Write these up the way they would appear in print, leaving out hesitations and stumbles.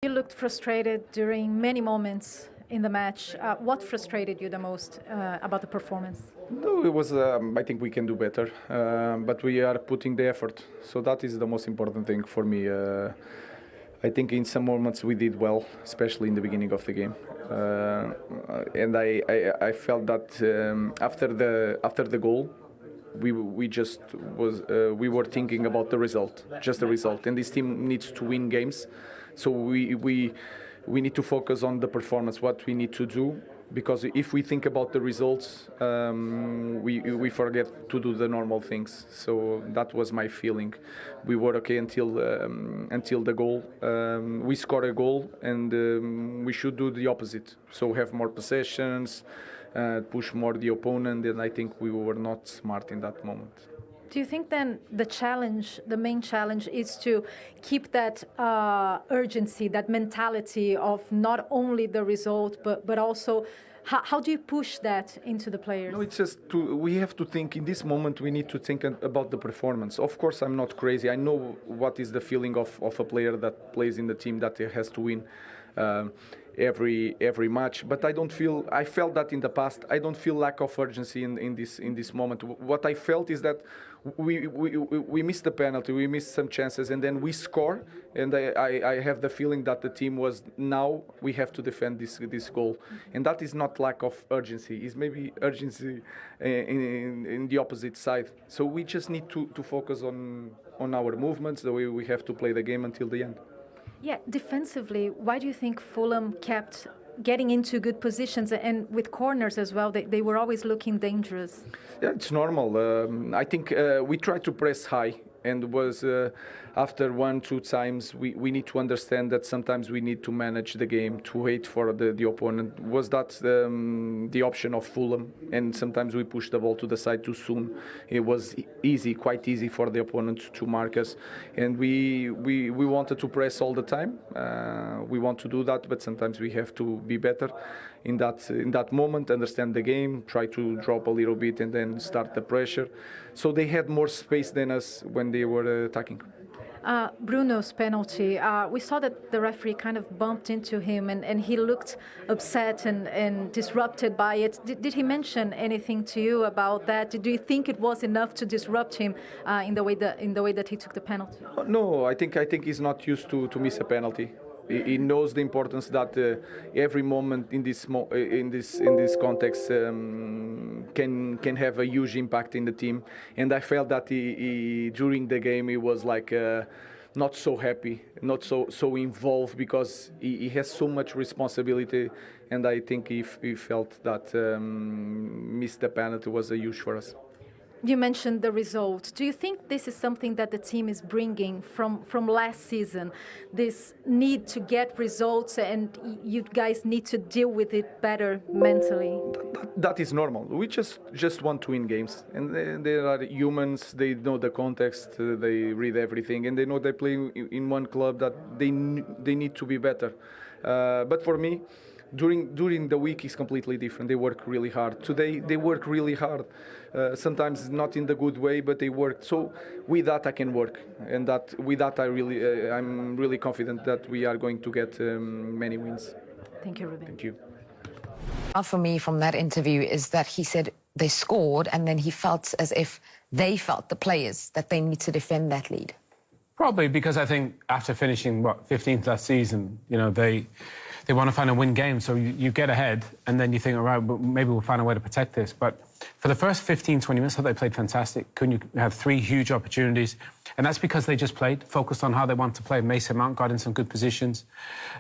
You looked frustrated during many moments in the match. What frustrated you the most about the performance? No, it was. I think we can do better, but we are putting the effort. So that is the most important thing for me. I think in some moments we did well, especially in the beginning of the game, and I felt that after the goal, we just we were thinking about the result, just the result, and this team needs to win games, so we need to focus on the performance, what we need to do, because if we think about the results, we forget to do the normal things. So that was my feeling. We were okay until the goal. We scored a goal, and we should do the opposite. So have more possessions, push more the opponent, and I think we were not smart in that moment. Do you think then the main challenge is to keep that urgency, that mentality of not only the result, but also how do you push that into the players? No, it's just we have to think in this moment. We need to think about the performance. Of course, I'm not crazy. I know what is the feeling of a player that plays in the team that has to win every match, but I felt that in the past. I don't feel lack of urgency in this moment. What I felt is that we missed the penalty, we missed some chances, and then we score, and I have the feeling that the team was, now we have to defend this goal, and that is not lack of urgency, it's maybe urgency in the opposite side. So we just need to focus on our movements, the way we have to play the game until the end. Yeah, defensively, why do you think Fulham kept getting into good positions, and with corners as well, they were always looking dangerous? Yeah, it's normal. I think we tried to press high, and was after 1-2 times we need to understand that sometimes we need to manage the game, to wait for the opponent. Was that the option of Fulham? And sometimes we push the ball to the side too soon. It was quite easy for the opponent to mark us, and we wanted to press all the time. We want to do that, but sometimes we have to be better in that moment, understand the game, try to drop a little bit, and then start the pressure. So they had more space than us when they were attacking. Bruno's penalty, we saw that the referee kind of bumped into him, and he looked upset and disrupted by it. Did he mention anything to you about that? Do you think it was enough to disrupt him in the way that he took the penalty? No, I think he's not used to miss a penalty. He knows the importance that every moment in this context can have a huge impact in the team, and I felt that he during the game he was like not so happy, not so involved, because he has so much responsibility, and I think he felt that miss the penalty was a huge for us. You mentioned the result. Do you think this is something that the team is bringing from last season? This need to get results, and you guys need to deal with it better mentally? That is normal. We just want to win games, and they are humans. They know the context. They read everything, and they know they play in one club, that they need to be better. But for me, during the week is completely different. They work really hard. Today they work really hard. Sometimes not in the good way, but they work. So with that I can work, and with that I'm really confident that we are going to get many wins. Thank you, Rúben. Thank you. For me from that interview is that he said they scored, and then he felt as if they felt, the players, that they need to defend that lead. Probably because I think after finishing 15th last season, they want to find a win game. So you get ahead, and then you think, all right, maybe we'll find a way to protect this. But for the first 15, 20 minutes, I thought they played fantastic. You had 3 huge opportunities, and that's because they just played, focused on how they want to play. Mason Mount got in some good positions,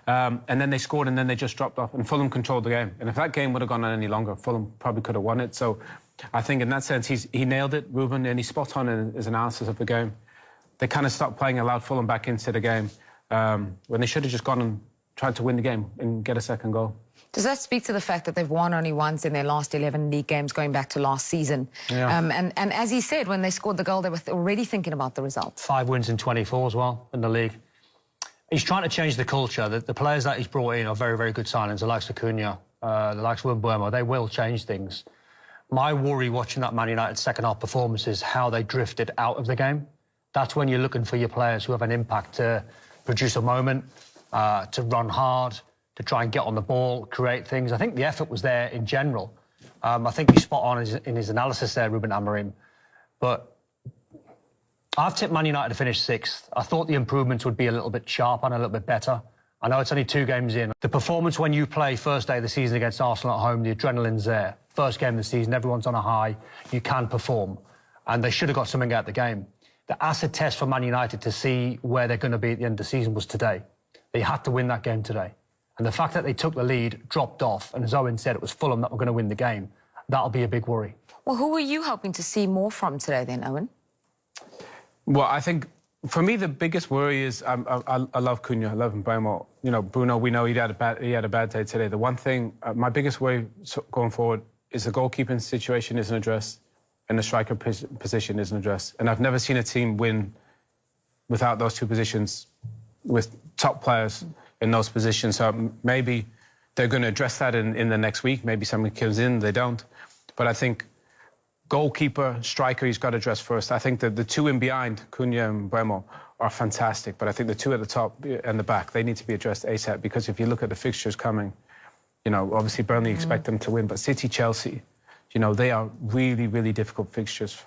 and then they scored, and then they just dropped off, and Fulham controlled the game. And if that game would have gone on any longer, Fulham probably could have won it. So I think in that sense, he nailed it, Rúben, and he's spot on in his analysis of the game. They kind of stopped playing, allowed Fulham back into the game, when they should have just gone and tried to win the game and get a second goal. Does that speak to the fact that they've won only once in their last 11 league games going back to last season? Yeah. And as he said, when they scored the goal, they were already thinking about the result. 5 wins in 24 as well in the league. He's trying to change the culture. The players that he's brought in are very, very good signings. The likes of Cunha, the likes of Mbeumo, they will change things. My worry watching that Man United second-half performance is how they drifted out of the game. That's when you're looking for your players who have an impact to produce a moment, to run hard, to try and get on the ball, create things. I think the effort was there in general. I think he's spot on in his analysis there, Rúben Amorim. But I've tipped Man United to finish 6th. I thought the improvements would be a little bit sharper and a little bit better. I know it's only 2 games in. The performance when you play first day of the season against Arsenal at home, the adrenaline's there. First game of the season, everyone's on a high. You can perform. And they should have got something out of the game. The acid test for Man United to see where they're going to be at the end of the season was today. They had to win that game today. And the fact that they took the lead, dropped off, and as Owen said, it was Fulham that were going to win the game, that'll be a big worry. Well, who were you hoping to see more from today then, Owen? Well, I think, for me, the biggest worry is I love Cunha, I love Mbeumo. You know, Bruno, we know he had a bad day today. The one thing, my biggest worry going forward is the goalkeeping situation isn't addressed and the striker position isn't addressed. And I've never seen a team win without those 2 positions, with top players in those positions. So maybe they're going to address that in the next week. Maybe someone comes in, they don't. But I think goalkeeper, striker, he's got to address first. I think that the 2 in behind, Cunha and Mbeumo, are fantastic. But I think the 2 at the top and the back, they need to be addressed ASAP. Because if you look at the fixtures coming, you know, obviously Burnley expect them to win. But City, Chelsea, you know, they are really, really difficult fixtures.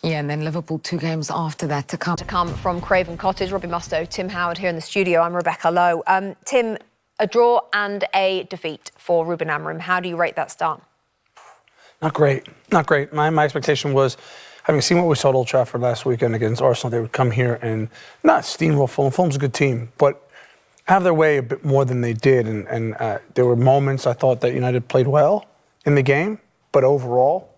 Yeah, and then Liverpool 2 games after that to come. To come from Craven Cottage, Robbie Mustoe, Tim Howard here in the studio. I'm Rebecca Lowe. Tim, a draw and a defeat for Rúben Amorim. How do you rate that start? Not great. Not great. My expectation was, having seen what we saw at Old Trafford last weekend against Arsenal, they would come here and not steamroll Fulham. Fulham's a good team, but have their way a bit more than they did. And there were moments I thought that United played well in the game, but overall,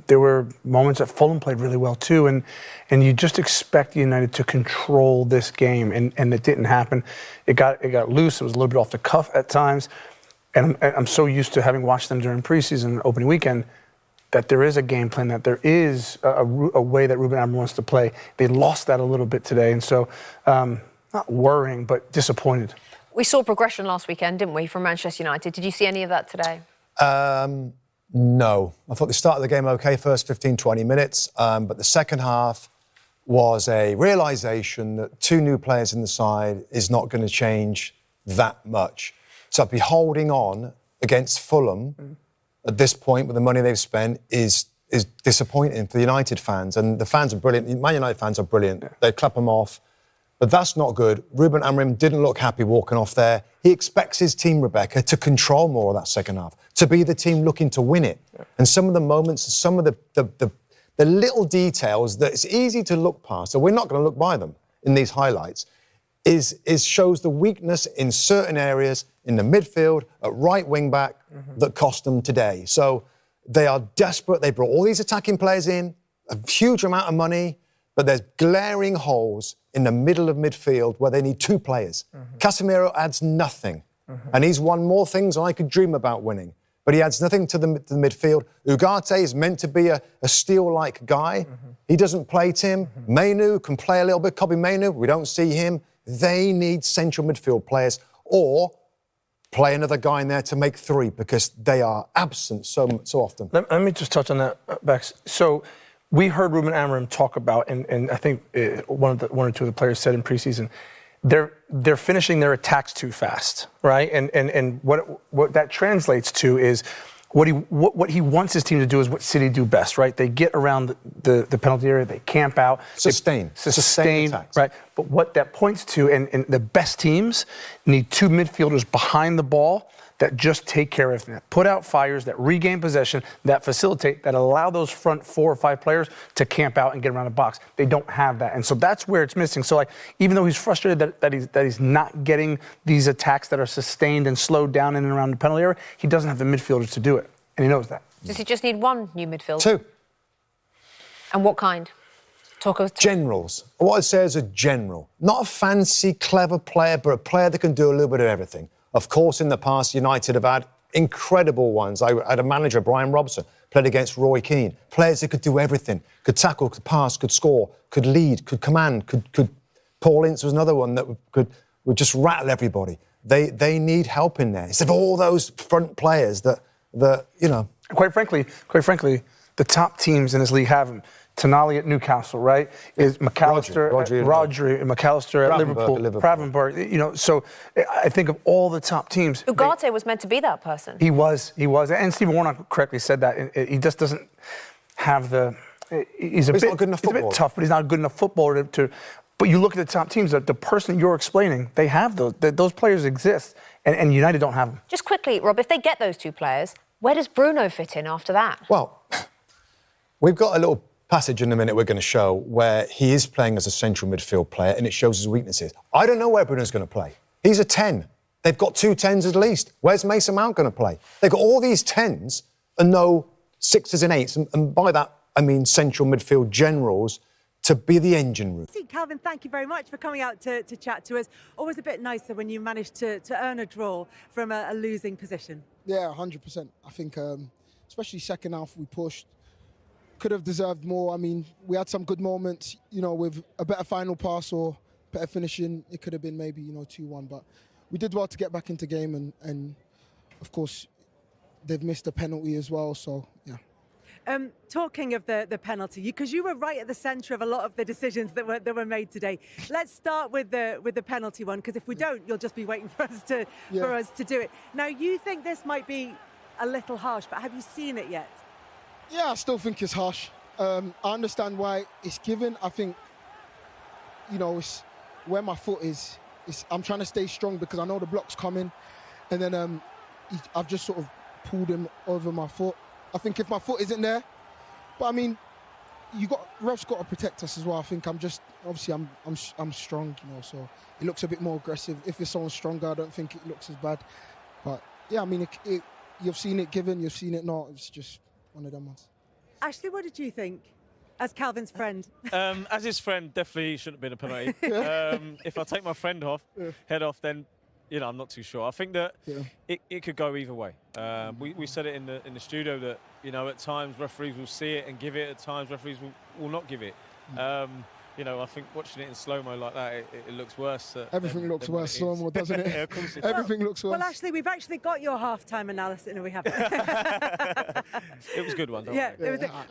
there were moments that Fulham played really well too, and you just expect United to control this game, and it didn't happen. It got loose. It was a little bit off the cuff at times, and I'm so used to having watched them during preseason, opening weekend, that there is a game plan, that there is a way that Rúben Amorim wants to play. They lost that a little bit today, and so not worrying, but disappointed. We saw progression last weekend, didn't we, from Manchester United? Did you see any of that today? No. I thought the start of the game okay, first 15, 20 minutes, but the second half was a realisation that 2 new players in the side is not going to change that much. So I'd be holding on against Fulham at this point with the money they've spent is disappointing for the United fans. And the fans are brilliant. Man United fans are brilliant. They clap them off. But that's not good. Rúben Amorim didn't look happy walking off there. He expects his team, Rebecca, to control more of that second half, to be the team looking to win it. Yeah. And some of the moments, some of the little details that it's easy to look past, so we're not going to look by them in these highlights, shows the weakness in certain areas in the midfield, at right wing back, that cost them today. So they are desperate. They brought all these attacking players in, a huge amount of money, but there's glaring holes in the middle of midfield where they need 2 players. Casemiro adds nothing. And he's won more things than I could dream about winning. But he adds nothing to the midfield. Ugarte is meant to be a steel-like guy. He doesn't play Tim. Mainu can play a little bit. Kobbie Mainu, we don't see him. They need central midfield players, or play another guy in there to make 3, because they are absent so often. Let me just touch on that, Bex. So we heard Rúben Amorim talk about, and I think one or 2 of the players said in preseason, they're finishing their attacks too fast, right? And what that translates to is what he wants his team to do is what City do best, right? They get around the penalty area, they camp out, sustain attacks, right? But what that points to, and the best teams need 2 midfielders behind the ball that just take care of everything, that put out fires, that regain possession, that facilitate, that allow those front 4 or 5 players to camp out and get around the box. They don't have that, and so that's where it's missing. So, like, even though he's frustrated that he's not getting these attacks that are sustained and slowed down in and around the penalty area, he doesn't have the midfielders to do it, and he knows that. Does he just need 1 new midfielder? 2. And what kind? Talk of generals. What I say is a general, not a fancy, clever player, but a player that can do a little bit of everything. Of course, in the past, United have had incredible ones. I had a manager, Brian Robson, played against Roy Keane. Players that could do everything, could tackle, could pass, could score, could lead, could command, could. Paul Ince was another one that would just rattle everybody. They need help in there. Instead of all those front players that you know. Quite frankly, the top teams in this league have them. Tonali at Newcastle, right? Is McAllister, Rodri, and McAllister at Liverpool. Gravenberch, you know, so I think of all the top teams. Ugarte was meant to be that person. He was. And Stephen Warnock correctly said that. He just doesn't have the... He's not good enough footballer. He's a bit tough, but he's not a good enough footballer to... But you look at the top teams, the person you're explaining, they have those players exist, and United don't have them. Just quickly, Rob, if they get those two players, where does Bruno fit in after that? Well, we've got a little passage in a minute we're going to show where he is playing as a central midfield player, and it shows his weaknesses. I don't know where Bruno's going to play. He's a 10. They've got 2 10s at least. Where's Mason Mount going to play? They've got all these 10s and no 6s and 8s, and by that I mean central midfield generals to be the engine room. Calvin, thank you very much for coming out to chat to us. Always a bit nicer when you manage to earn a draw from a losing position. Yeah, 100%. I think, especially second half, we pushed. Could have deserved more. I mean, we had some good moments, you know, with a better final pass or better finishing. It could have been maybe, 2-1. But we did well to get back into game. And of course, they've missed a penalty as well. So, yeah. Talking of the penalty, because you were right at the centre of a lot of the decisions that were made today. Let's start with the penalty one, because if we don't, you'll just be waiting for us to do it. Now, you think this might be a little harsh, but have you seen it yet? Yeah, I still think it's harsh. I understand why it's given. I think, it's where my foot is. I'm trying to stay strong because I know the block's coming, and then I've just sort of pulled him over my foot. I think if my foot isn't there, but I mean, refs got to protect us as well. I think I'm strong, so it looks a bit more aggressive. If it's someone stronger, I don't think it looks as bad. But yeah, I mean, you've seen it given, you've seen it not. It's just one of them ones. Ashley, what did you think, as Calvin's friend? As his friend, definitely shouldn't have been a penalty. If I take my friend head off, then I'm not too sure. I think that it could go either way. We said it in the studio that at times referees will see it and give it. At times referees will not give it. I think watching it in slow-mo like that, it looks worse. Everything looks worse slow-mo, doesn't it? Yeah, of course it Everything looks worse. Well, Ashley, we've actually got your half-time analysis. No, we haven't. It was a good one, don't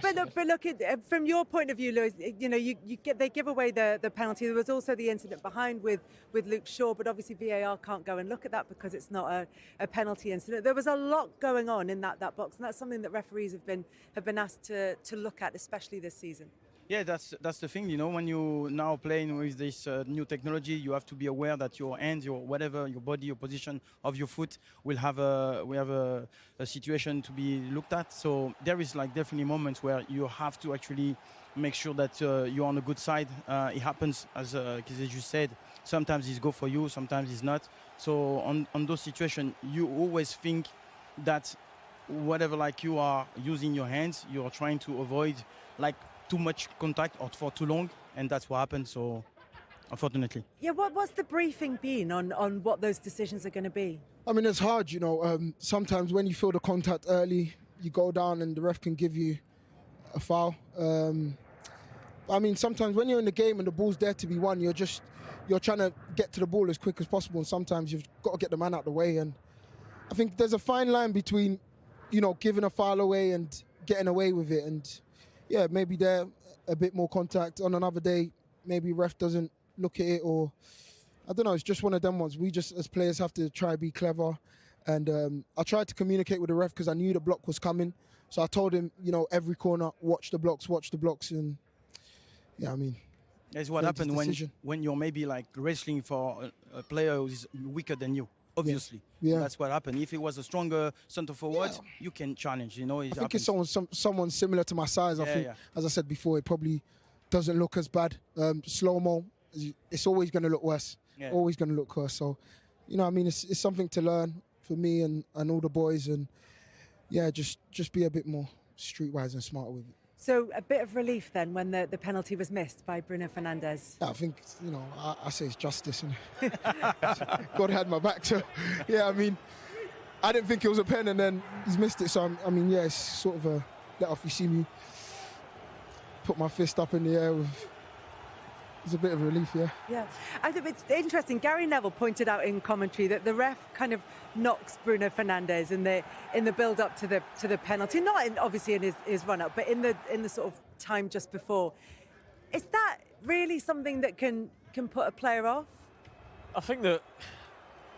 But look, from your point of view, Lewis, they give away the penalty. There was also the incident behind with Luke Shaw, but obviously VAR can't go and look at that because it's not a penalty incident. There was a lot going on in that box, and that's something that referees have been asked to look at, especially this season. Yeah, that's the thing, when you're now playing with this new technology, you have to be aware that your hands, your whatever, your body, your position of your foot will have a situation to be looked at. So there is definitely moments where you have to actually make sure that you're on the good side. It happens, as you said, sometimes it's go for you, sometimes it's not. So on those situations, you always think that whatever you are using your hands, you're trying to avoid too much contact or for too long, and that's what happened. So, unfortunately. Yeah, what's the briefing been on what those decisions are going to be? I mean, it's hard, sometimes when you feel the contact early, you go down and the ref can give you a foul. I mean, sometimes when you're in the game and the ball's there to be won, you're trying to get to the ball as quick as possible, and sometimes you've got to get the man out of the way. And I think there's a fine line between, giving a foul away and getting away with it. And yeah, maybe there a bit more contact. On another day, maybe ref doesn't look at it, or I don't know. It's just one of them ones. We just, as players, have to try to be clever. And I tried to communicate with the ref because I knew the block was coming. So I told him, every corner, watch the blocks. And yeah, I mean, that's what happened when you're maybe wrestling for a player who's weaker than you. Obviously, that's what happened. If it was a stronger centre forward, you can challenge. I think it's someone similar to my size. I think, as I said before, it probably doesn't look as bad. Slow-mo, it's always going to look worse. Yeah. Always going to look worse. So, I mean, it's something to learn for me and all the boys, and yeah, just be a bit more streetwise and smarter with it. So a bit of relief then when the penalty was missed by Bruno Fernandes. Yeah, I think, I say it's justice. And God had my back. So, yeah, I mean, I didn't think it was a pen and then he's missed it. So, I mean, yeah, it's sort of a let off. You see me put my fist up in the air with It's a bit of relief, yeah. Yeah, I think it's interesting. Gary Neville pointed out in commentary that the ref kind of knocks Bruno Fernandes in the build up to the penalty, not obviously in his run up, but in the sort of time just before. Is that really something that can put a player off? I think that,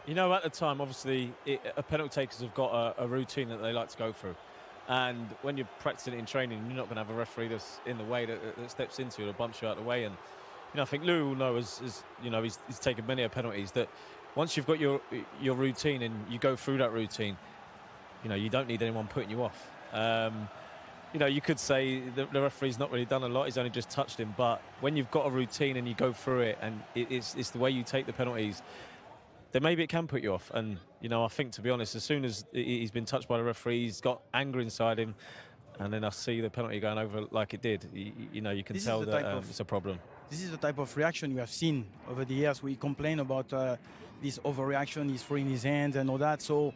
you know, at the time, obviously, a penalty takers have got a routine that they like to go through. And when you're practicing it in training, you're not going to have a referee that's in the way that steps into it or bumps you out of the way. And, you know, I think Lou will know, as you know, he's taken many penalties, that once you've got your routine and you go through that routine, you know, you don't need anyone putting you off. You know, you could say the referee's not really done a lot, he's only just touched him, but when you've got a routine and you go through it and it's the way you take the penalties, then maybe it can put you off. And, you know, I think, to be honest, as soon as he's been touched by the referee, he's got anger inside him, and then I see the penalty going over like it did, you know, you can tell that it's a problem. This is the type of reaction we have seen over the years. We complain about this overreaction, he's throwing his hands and all that. So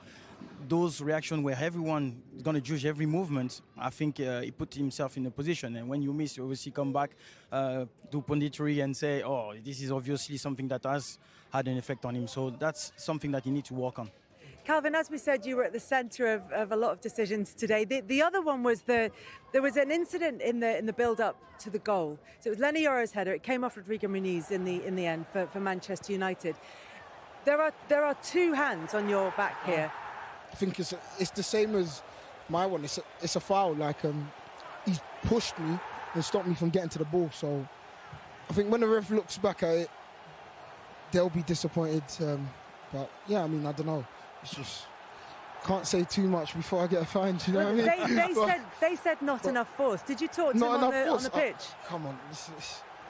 those reactions where everyone is going to judge every movement, I think he put himself in a position. And when you miss, you obviously come back, do punditry and say, oh, this is obviously something that has had an effect on him. So that's something that you need to work on. Calvin, as we said, you were at the centre of a lot of decisions today. The other one was there was an incident in the build-up to the goal. So it was Leny Yoro's header. It came off Rodrigo Muniz in the end for Manchester United. There are two hands on your back here. I think it's the same as my one. It's a foul. Like he's pushed me and stopped me from getting to the ball. So I think when the ref looks back at it, they'll be disappointed. But yeah, I mean, I don't know. It's just can't say too much before I get a fine. Do you know what I mean? They said not enough force. Did you talk to him on the pitch? Come on,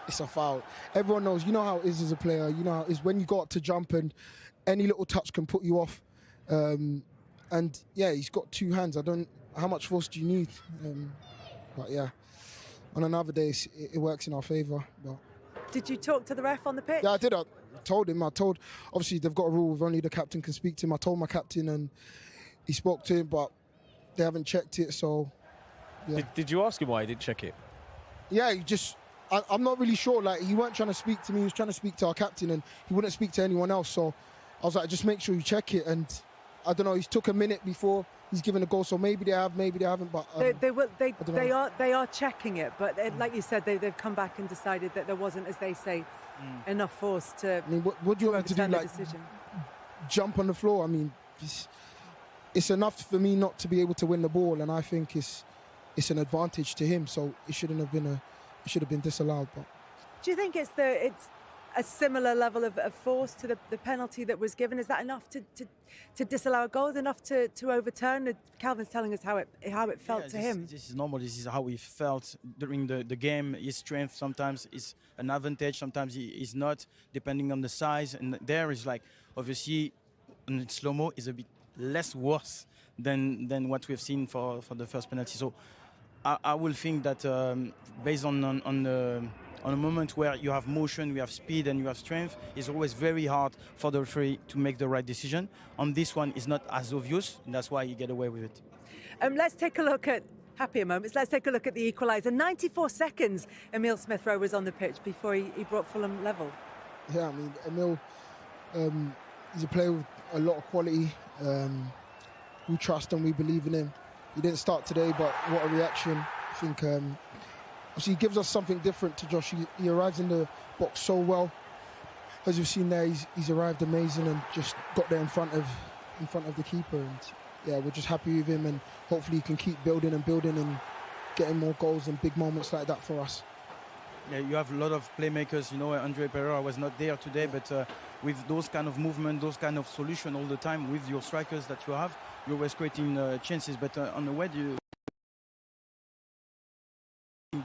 it's a foul. Everyone knows. You know how it is as a player. You know how it is when you go up to jump and any little touch can put you off. And yeah, he's got two hands. How much force do you need? But yeah, on another day, it works in our favour. But did you talk to the ref on the pitch? Yeah, I did. I told him. Obviously, they've got a rule where only the captain can speak to him. I told my captain and he spoke to him, but they haven't checked it, so... Yeah. Did you ask him why he didn't check it? Yeah, I'm not really sure. Like, he weren't trying to speak to me. He was trying to speak to our captain, and he wouldn't speak to anyone else. So I was like, just make sure you check it. And I don't know, he's took a minute before he's given a goal, so maybe they have, maybe they haven't. But they are checking it. But like you said, they've come back and decided that there wasn't, as they say, enough force to. I mean, what do you want me to do? Like, jump on the floor? I mean, it's enough for me not to be able to win the ball, and I think it's an advantage to him. So it shouldn't have been it should have been disallowed. But do you think it's a similar level of force to the penalty that was given? Is that enough to disallow a goal? Is enough to overturn? Calvin's telling us how it felt to him. This is normal. This is how he felt during the game. His strength sometimes is an advantage, sometimes he is not, depending on the size. And there is like, obviously, in slow-mo is a bit less worse than what we've seen for the first penalty. So I will think that based on a moment where you have motion, you have speed and you have strength, it's always very hard for the referee to make the right decision. On this one, it's not as obvious, and that's why you get away with it. Let's take a look at happier moments. Let's take a look at the equaliser. 94 seconds Emile Smith Rowe was on the pitch before he brought Fulham level. Yeah, I mean, Emile, he's a player with a lot of quality. We trust him, we believe in him. He didn't start today, but what a reaction. I think he gives us something different to Josh. He arrives in the box so well. As you've seen there, he's arrived amazing and just got there in front of the keeper. And yeah, we're just happy with him, and hopefully he can keep building and getting more goals and big moments like that for us. Yeah, you have a lot of playmakers. You know, Andre Pereira was not there today, but with those kind of movement, those kind of solution all the time with your strikers that you have, you're always creating chances. But on the way, you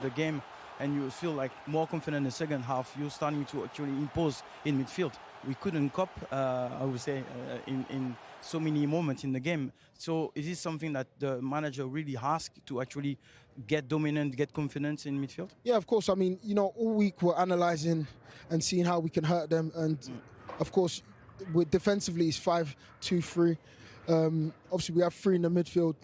the game and you feel like more confident in the second half, you're starting to actually impose in midfield. We couldn't cope, I would say, in so many moments in the game. So is this something that the manager really asked to actually get dominant, get confidence in midfield? Yeah, of course. I mean, you know, all week we're analysing and seeing how we can hurt them. And of course, defensively it's 5-2-3. Obviously, we have three in the midfield,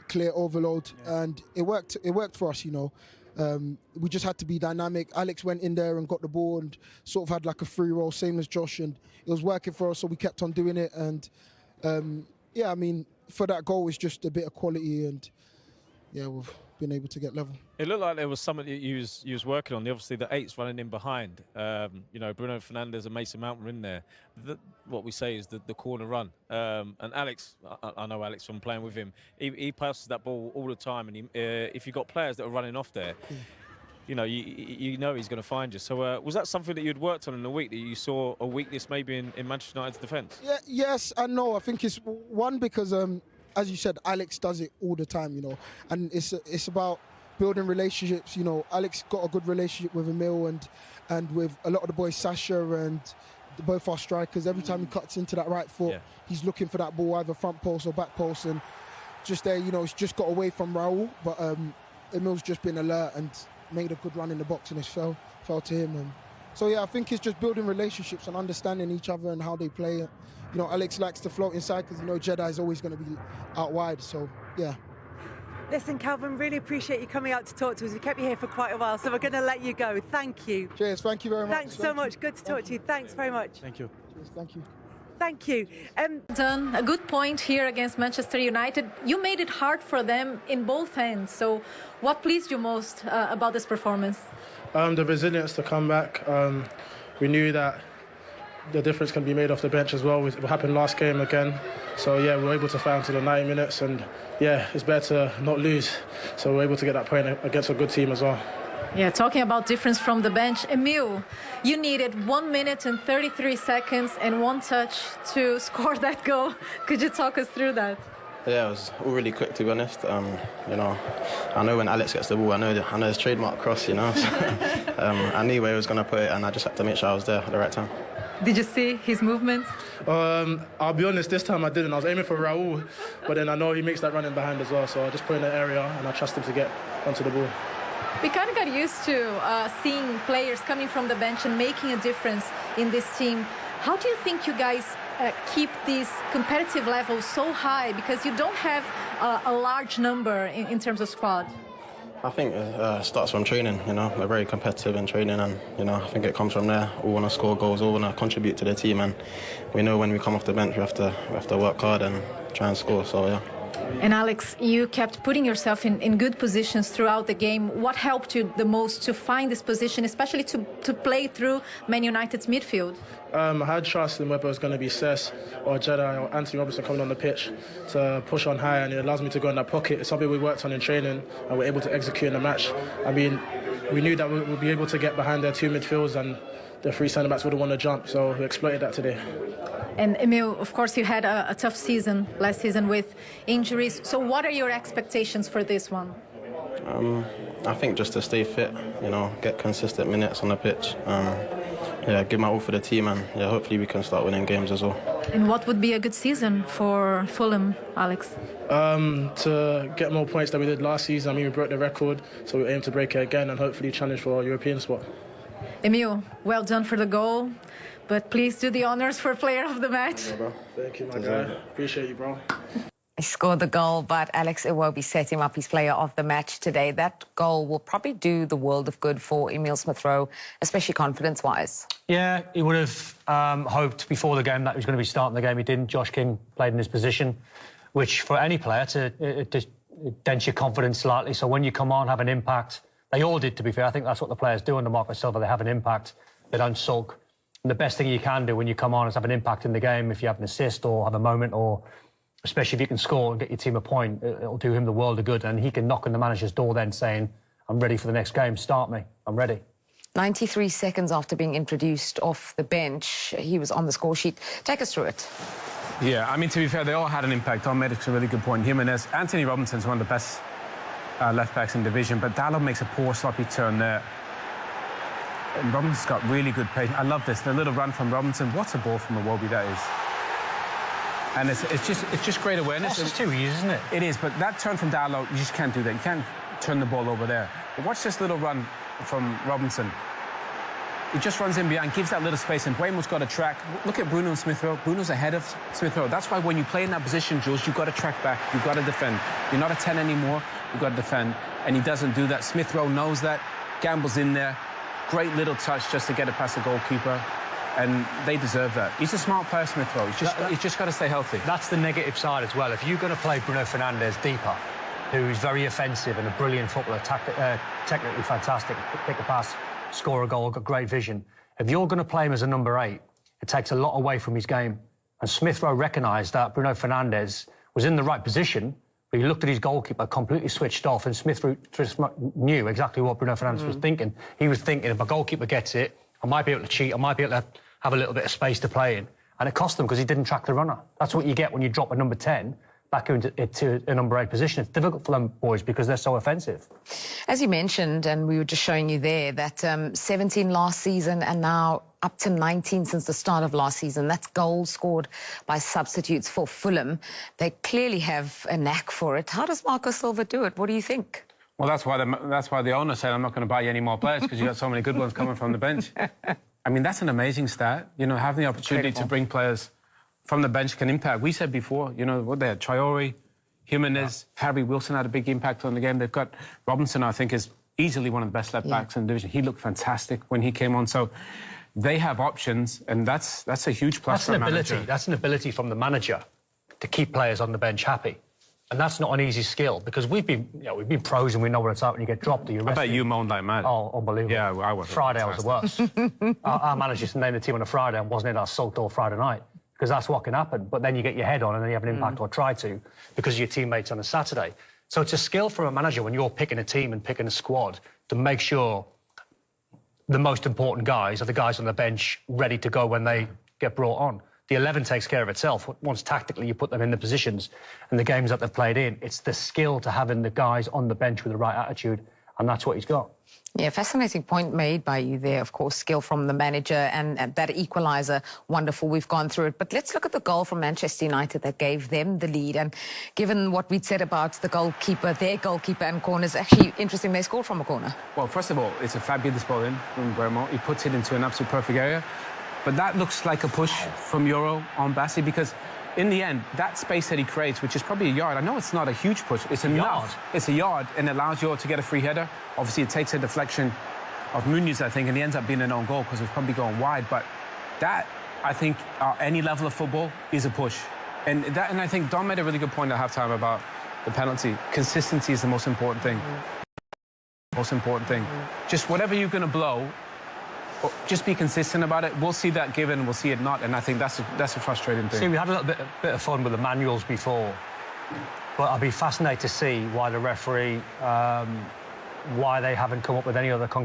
clear overload, and it worked for us, you know. We just had to be dynamic. Alex went in there and got the ball and sort of had like a free roll, same as Josh, and it was working for us, so we kept on doing it. And yeah, I mean, for that goal, it's just a bit of quality, and yeah, we've been able to get level. It looked like there was something that you was working on. Obviously, the 8's running in behind. You know, Bruno Fernandes and Mason Mount were in there. What we say is the corner run. And Alex, I know Alex from playing with him. He passes that ball all the time. And if you've got players that are running off there, you know he's going to find you. So was that something that you'd worked on in the week, that you saw a weakness maybe in Manchester United's defence? Yeah, yes and no. I think it's one because, as you said, Alex does it all the time, you know, and it's about building relationships. You know, Alex got a good relationship with Emile and with a lot of the boys, Saha and both our strikers. Every time he cuts into that right foot, he's looking for that ball, either front post or back post, and just there, you know, he's just got away from Raul, but Emile's just been alert and made a good run in the box, and it fell to him. And so yeah, I think it's just building relationships and understanding each other and how they play. You know, Alex likes to float inside because, you know, Jedi is always going to be out wide. So yeah. Listen, Calvin, really appreciate you coming out to talk to us. We kept you here for quite a while, so we're going to let you go. Thank you. Cheers. Thank you very much. Thanks so much. Good to talk to you. Thanks very much. Thank you. Cheers. Thank you. Thank you. Done a good point here against Manchester United. You made it hard for them in both ends. So what pleased you most about this performance? The resilience to come back. We knew that the difference can be made off the bench as well. It happened last game again. So yeah, we were able to fight until the 90 minutes, and yeah, it's better to not lose. So we're able to get that point against a good team as well. Yeah, talking about difference from the bench, Emile, you needed 1 minute and 33 seconds and one touch to score that goal. Could you talk us through that? Yeah, it was all really quick, to be honest. You know, I know when Alex gets the ball, I know his trademark cross, you know. So, I knew where he was going to put it, and I just had to make sure I was there at the right time. Did you see his movement? I'll be honest, this time I didn't. I was aiming for Raul, but then I know he makes that running behind as well, so I just put in the area and I trust him to get onto the ball. We kind of got used to seeing players coming from the bench and making a difference in this team. How do you think you guys keep these competitive levels so high? Because you don't have a large number in terms of squad. I think it starts from training, you know. We're very competitive in training, and, you know, I think it comes from there. We want to score goals, we want to contribute to the team, and we know when we come off the bench we have to work hard and try and score, so yeah. And Alex, you kept putting yourself in good positions throughout the game. What helped you the most to find this position, especially to play through Man United's midfield? I had trust in whether it was going to be Cess or Jedi or Anthony Robinson coming on the pitch to push on high, and it allows me to go in that pocket. It's something we worked on in training and we're able to execute in the match. I mean, we knew that we'd be able to get behind their two midfields and the three centre-backs wouldn't want to jump, so we exploited that today. And Emile, of course, you had a tough season last season with injuries. So what are your expectations for this one? I think just to stay fit, you know, get consistent minutes on the pitch. Yeah, give my all for the team, and yeah, hopefully we can start winning games as well. And what would be a good season for Fulham, Alex? To get more points than we did last season. I mean, we broke the record, so we aim to break it again and hopefully challenge for a European spot. Emile, well done for the goal, but please do the honours for player of the match. Yeah, bro. Thank you, my guy. Appreciate you, bro. He scored the goal, but Alex Iwobi set him up his player of the match today. That goal will probably do the world of good for Emile Smith Rowe, especially confidence-wise. Yeah, he would have hoped before the game that he was going to be starting the game. He didn't. Josh King played in his position, which for any player, it dents your confidence slightly. So when you come on, have an impact. They all did, to be fair. I think that's what the players do under Marco Silva. They have an impact. They don't sulk. And the best thing you can do when you come on is have an impact in the game. If you have an assist or have a moment, or especially if you can score and get your team a point, it'll do him the world of good. And he can knock on the manager's door then saying, I'm ready for the next game. Start me. I'm ready. 93 seconds after being introduced off the bench, he was on the score sheet. Take us through it. Yeah, I mean, to be fair, they all had an impact. Tom made a really good point. Jimenez, Anthony Robinson's one of the best left-backs in division, but Dalot makes a poor, sloppy turn there. And Robinson's got really good pace. I love this. The little run from Robinson. What's a ball from Iwobi, that is? And it's just great awareness. It's too easy, isn't it? It is, but that turn from Dalot, you just can't do that. You can't turn the ball over there. But watch this little run from Robinson. He just runs in behind, gives that little space, and Buemo's got to track. Look at Bruno and Smith Rowe. Bruno's ahead of Smith Rowe. That's why when you play in that position, Jules, you've got to track back. You've got to defend. You're not a 10 anymore. you've got to defend, and he doesn't do that. Smith Rowe knows that, gambles in there, great little touch just to get it past the goalkeeper, and they deserve that. He's a smart player, Smith Rowe. He's just got to stay healthy. That's the negative side as well. If you're going to play Bruno Fernandes deeper, who's very offensive and a brilliant footballer, technically fantastic, pick a pass, score a goal, got great vision. If you're going to play him as a number 8, it takes a lot away from his game. And Smith Rowe recognised that Bruno Fernandes was in the right position, but he looked at his goalkeeper, completely switched off, and Smith Rowe knew exactly what Bruno Fernandes was thinking. He was thinking, if my goalkeeper gets it, I might be able to cheat, I might be able to have a little bit of space to play in. And it cost them because he didn't track the runner. That's what you get when you drop a number 10 back into a number 8 position. It's difficult for them boys because they're so offensive. As you mentioned, and we were just showing you there, that 17 last season and now up to 19 since the start of last season. That's goals scored by substitutes for Fulham. They clearly have a knack for it. How does Marco Silva do it? What do you think? Well, that's why the owner said, I'm not going to buy you any more players because you've got so many good ones coming from the bench. I mean, that's an amazing stat. You know, having the opportunity to bring players from the bench can impact. We said before, you know, what they had, Traore, Jimenez, Harry Wilson had a big impact on the game. They've got Robinson, I think, is easily one of the best left-backs in the division. He looked fantastic when he came on. So they have options, and that's a huge plus for a manager. That's an ability from the manager to keep players on the bench happy. And that's not an easy skill because we've been pros and we know what it's like when you get dropped. I bet you moaned like mad. Oh, unbelievable. Yeah, I was. Friday I was the worst. Our manager used to name the team on a Friday and wasn't in. I sulked all Friday night because that's what can happen. But then you get your head on and then you have an impact or try to because of your teammates on a Saturday. So it's a skill from a manager when you're picking a team and picking a squad to make sure the most important guys are the guys on the bench ready to go when they get brought on. The 11 takes care of itself. Once tactically you put them in the positions and the games that they've played in, it's the skill to having the guys on the bench with the right attitude, and that's what he's got. Yeah, fascinating point made by you there, of course, skill from the manager and that equaliser, wonderful, we've gone through it. But let's look at the goal from Manchester United that gave them the lead. And given what we'd said about the goalkeeper, their goalkeeper and corners, actually interesting they scored from a corner. Well, first of all, it's a fabulous ball in from Guillermo. He puts it into an absolute perfect area. But that looks like a push from Yoro on Bassi because in the end, that space that he creates, which is probably a yard, I know it's not a huge push, it's enough. It's a yard and it allows Yoro to get a free header. Obviously, it takes a deflection of Muniz, I think, and he ends up being an own goal because it's probably going wide. But that, I think, at any level of football is a push. And I think Don made a really good point at halftime about the penalty. Consistency is the most important thing. Most important thing. Just whatever you're going to blow, just be consistent about it. We'll see that given, we'll see it not, and I think that's a frustrating thing. See, we had a little bit of fun with the manuals before, but I'd be fascinated to see why the referee, why they haven't come up with any other conclusion.